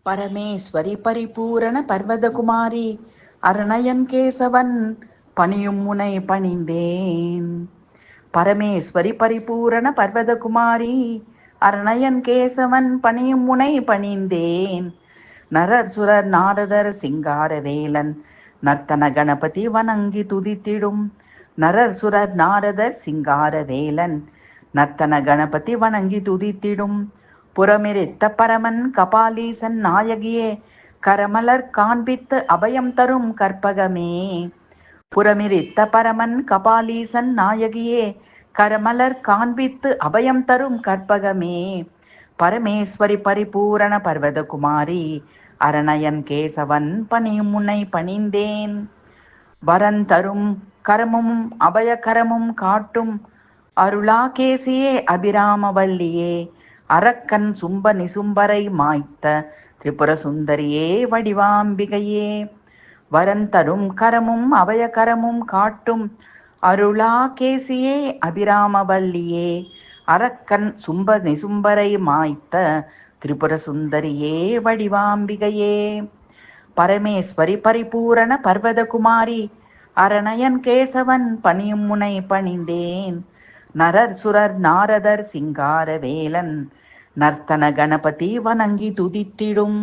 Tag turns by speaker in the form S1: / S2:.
S1: பரமேஸ்வரி பரிபூரண பர்வதகுமாரி அருணயன் கேசவன் பணியும் முனை பணிந்தேன். பரமேஸ்வரி பரிபூரண பர்வதகுமாரி அருணயன் கேசவன் பணியும் முனை பணிந்தேன். நரர் சுரர் நாரதர் சிங்கார வேலன் நர்த்தன கணபதி வணங்கி துதித்திடும். நரர் சுரர் நாரதர் சிங்கார வேலன் நர்த்தன கணபதி வணங்கி துதித்திடும். புறமிருத்த பரமன் கபாலீசன் நாயகியே கரமலர் காண்பித்து அபயம் தரும் கற்பகமே. புறமிருத்த பரமன் கபாலீசன் நாயகியே கரமலர் காண்பித்து அபயம் தரும் கற்பகமே. பரமேஸ்வரி பரிபூரண பர்வதகுமாரி அரணயன் கேசவன் பணியும் முனை பணிந்தேன். வரந்தரும் கரமும் அபயகரமும் காட்டும் அருளாகேசியே அபிராமவல்லியே அரக்கன் சும்ப நிசும்பரை மாய்த்த திரிபுர சுந்தரியே வடிவாம்பிகையே. வரந்தரும் கரமும் அபயகரமும் காட்டும் அருளாகேசியே அபிராமவல்லியே அரக்கன் சும்ப நிசும்பரை மாய்த்த திரிபுர சுந்தரியே வடிவாம்பிகையே. பரமேஸ்வரி பரிபூரண பர்வதகுமாரி அரணயன் கேசவன் பணியும் முனை பணிந்தேன். நரர் சுரர் நாரதர் சிங்கார வேலன் நர்த்தன கணபதி வணங்கி துதித்திடும்.